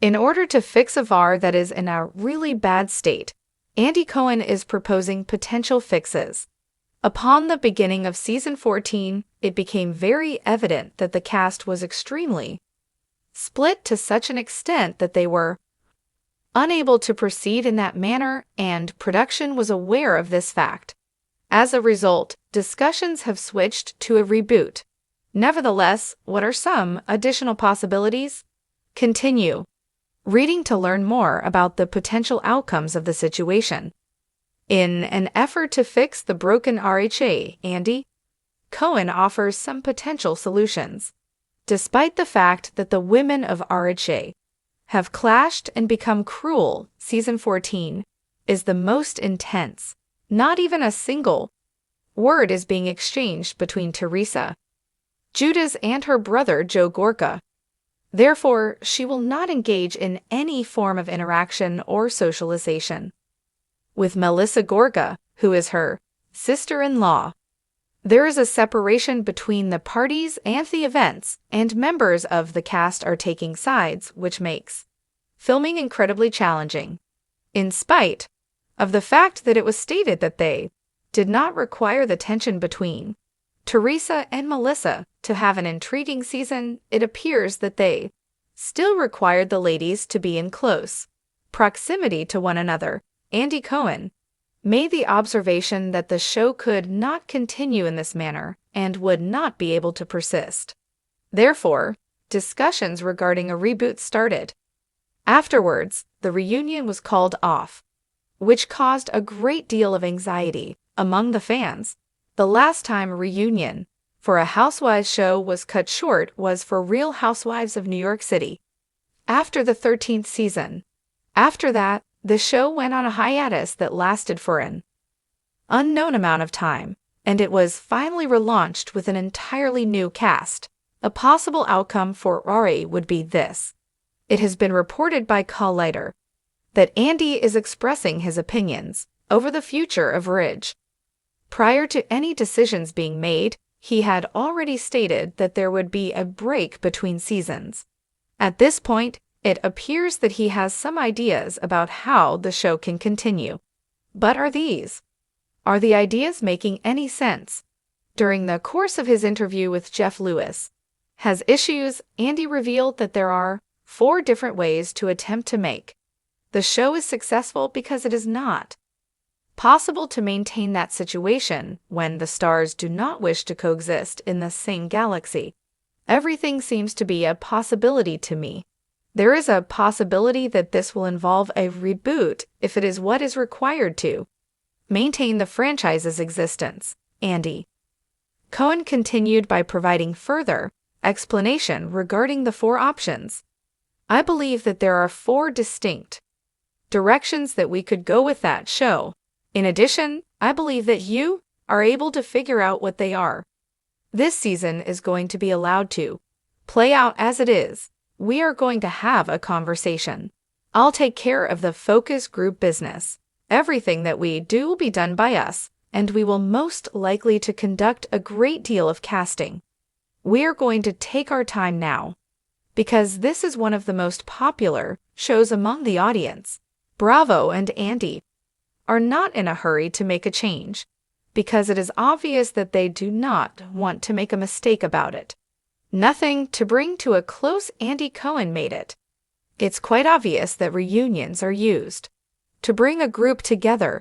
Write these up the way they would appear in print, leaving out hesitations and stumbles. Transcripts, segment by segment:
In order to fix a VAR that is in a really bad state, Andy Cohen is proposing potential fixes. Upon the beginning of season 14, it became very evident that the cast was extremely split to such an extent that they were unable to proceed in that manner, and production was aware of this fact. As a result, discussions have switched to a reboot. Nevertheless, what are some additional possibilities? Continue reading to learn more about the potential outcomes of the situation. In an effort to fix the broken RHA, Andy Cohen offers some potential solutions. Despite the fact that the women of RHA have clashed and become cruel, season 14 is the most intense. Not even a single word is being exchanged between Teresa Giudice and her brother Joe Gorga. Therefore, she will not engage in any form of interaction or socialization with Melissa Gorga, who is her sister-in-law. There is a separation between the parties and the events, and members of the cast are taking sides, which makes filming incredibly challenging. In spite of the fact that it was stated that they did not require the tension between Teresa and Melissa to have an intriguing season, it appears that they still required the ladies to be in close proximity to one another. Andy Cohen made the observation that the show could not continue in this manner and would not be able to persist. Therefore, discussions regarding a reboot started. Afterwards, the reunion was called off, which caused a great deal of anxiety among the fans. The last time a reunion for a Housewives show was cut short was for Real Housewives of New York City, after the 13th season. After that, the show went on a hiatus that lasted for an unknown amount of time, and it was finally relaunched with an entirely new cast. A possible outcome for Rory would be this. It has been reported by Collider that Andy is expressing his opinions over the future of RHONJ. Prior to any decisions being made, he had already stated that there would be a break between seasons. At this point, it appears that he has some ideas about how the show can continue. But are the ideas making any sense? During the course of his interview with Jeff Lewis Has Issues, Andy revealed that there are 4 different ways to attempt to make the show is successful because it is not possible to maintain that situation when the stars do not wish to coexist in the same galaxy. Everything seems to be a possibility to me. There is a possibility that this will involve a reboot if it is what is required to maintain the franchise's existence. Andy Cohen continued by providing further explanation regarding the 4 options. I believe that there are 4 distinct directions that we could go with that show. In addition, I believe that you are able to figure out what they are. This season is going to be allowed to play out as it is. We are going to have a conversation. I'll take care of the focus group business. Everything that we do will be done by us, and we will most likely to conduct a great deal of casting. We are going to take our time now, because this is one of the most popular shows among the audience. Bravo and Andy are not in a hurry to make a change, because it is obvious that they do not want to make a mistake about it. Nothing to bring to a close. Andy Cohen made it. It's quite obvious that reunions are used to bring a group together.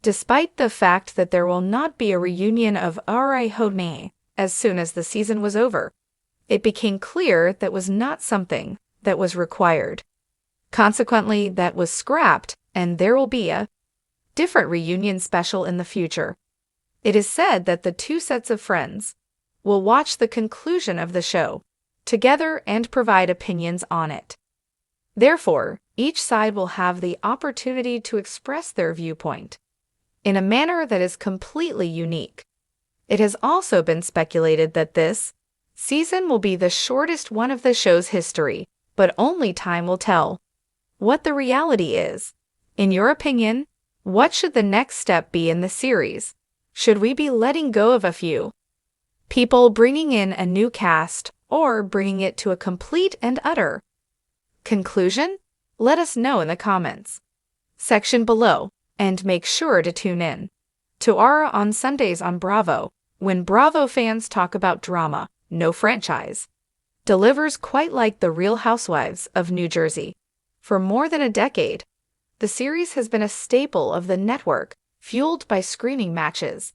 Despite the fact that there will not be a reunion of Real Housewives as soon as the season was over, it became clear that was not something that was required. Consequently, that was scrapped, and there will be a different reunion special in the future. It is said that the 2 sets of friends will watch the conclusion of the show together and provide opinions on it. Therefore, each side will have the opportunity to express their viewpoint in a manner that is completely unique. It has also been speculated that this season will be the shortest one of the show's history, but only time will tell what the reality is. In your opinion, what should the next step be in the series? Should we be letting go of a few people, bringing in a new cast, or bringing it to a complete and utter Conclusion? Let us know in the comments section below, and make sure to tune in to Aura on Sundays on Bravo, when Bravo fans talk about drama, no franchise. Delivers quite like the Real Housewives of New Jersey. For more than a decade, the series has been a staple of the network, fueled by screaming matches,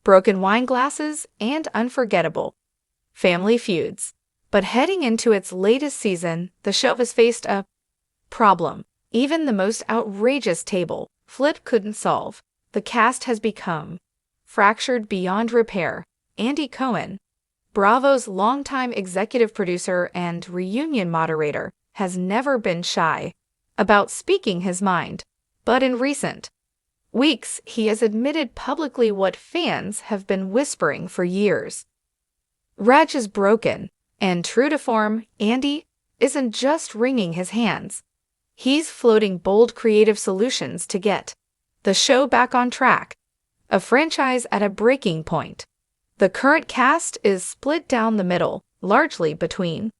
broken wine glasses, and unforgettable family feuds. But heading into its latest season, the show has faced a problem even the most outrageous table flip couldn't solve. The cast has become fractured beyond repair. Andy Cohen, Bravo's longtime executive producer and reunion moderator, has never been shy about speaking his mind. But in recent weeks, he has admitted publicly what fans have been whispering for years. Raj is broken, and true to form, Andy isn't just wringing his hands. He's floating bold creative solutions to get the show back on track, a franchise at a breaking point. The current cast is split down the middle, largely between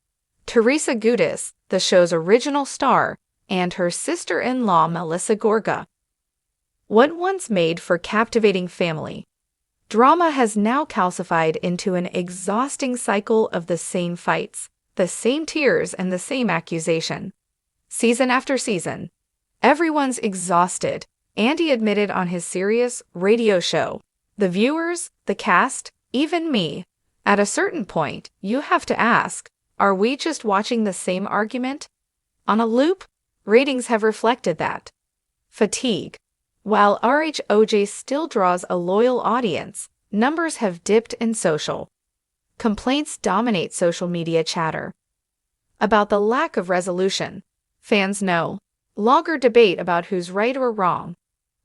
Teresa Giudice, the show's original star, and her sister-in-law Melissa Gorga. What once made for captivating family drama has now calcified into an exhausting cycle of the same fights, the same tears, and the same accusation. Season after season, everyone's exhausted, Andy admitted on his Sirius radio show. The viewers, the cast, even me. At a certain point, you have to ask, are we just watching the same argument on a loop? Ratings have reflected that fatigue. While RHOJ still draws a loyal audience, numbers have dipped in social complaints dominate social media chatter about the lack of resolution. Fans no longer debate about who's right or wrong.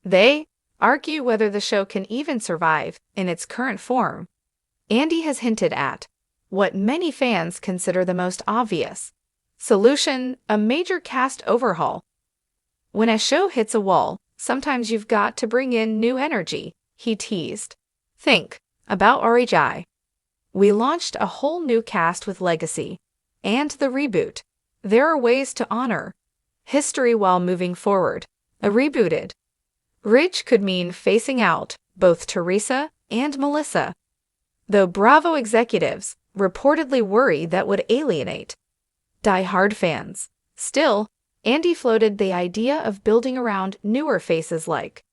They argue whether the show can even survive in its current form. Andy has hinted at what many fans consider the most obvious solution: a major cast overhaul. When a show hits a wall, sometimes you've got to bring in new energy, he teased. Think about RHI. We launched a whole new cast with legacy and the reboot. There are ways to honor history while moving forward. A rebooted Rich could mean phasing out both Teresa and Melissa, though Bravo executives reportedly worry that would alienate die-hard fans. Still, Andy floated the idea of building around newer faces like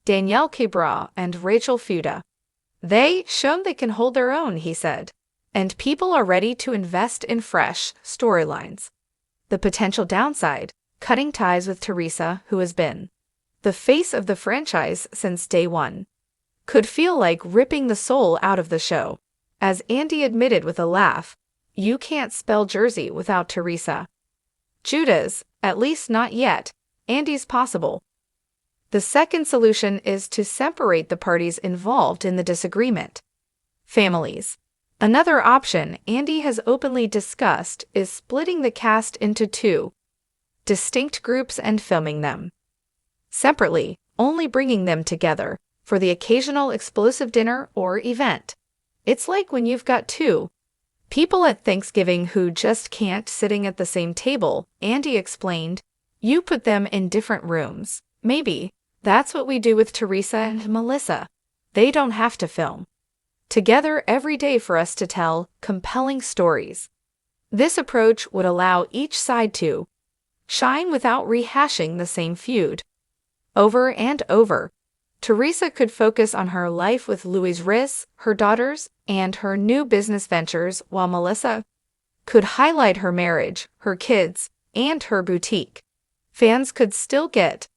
Danielle Cabral and Rachel Fuda. They've shown they can hold their own, he said, and people are ready to invest in fresh storylines. The potential downside: cutting ties with Teresa, who has been the face of the franchise since day one, could feel like ripping the soul out of the show. As Andy admitted with a laugh, you can't spell Jersey without Teresa Giudice, at least not yet. Andy's possible. The second solution is to separate the parties involved in the disagreement. Families. Another option Andy has openly discussed is splitting the cast into two distinct groups and filming them separately, only bringing them together for the occasional explosive dinner or event. It's like when you've got two people at Thanksgiving who just can't sitting at the same table, Andy explained. You put them in different rooms. Maybe that's what we do with Teresa and Melissa. They don't have to film together every day for us to tell compelling stories. This approach would allow each side to shine without rehashing the same feud over and over. Teresa could focus on her life with Louis Riss, her daughters, and her new business ventures, while Melissa could highlight her marriage, her kids, and her boutique. Fans could still get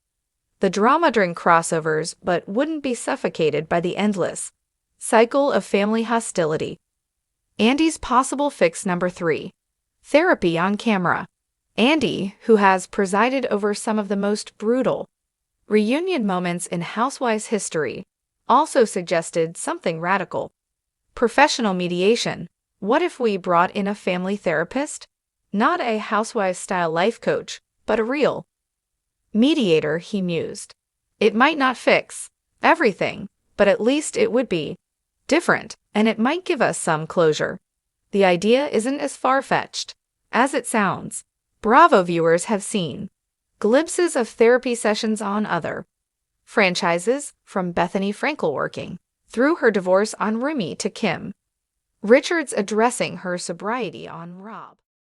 the drama during crossovers, but wouldn't be suffocated by the endless cycle of family hostility. Andy's possible fix number 3. Therapy on camera. Andy, who has presided over some of the most brutal reunion moments in Housewives history, also suggested something radical. Professional mediation. What if we brought in a family therapist? Not a Housewives-style life coach, but a real mediator, he mused. It might not fix everything, but at least it would be different, and it might give us some closure. The idea isn't as far-fetched as it sounds. Bravo viewers have seen glimpses of therapy sessions on other franchises, from Bethany Frankel working through her divorce on Rumi to Kim Richards addressing her sobriety on Rob.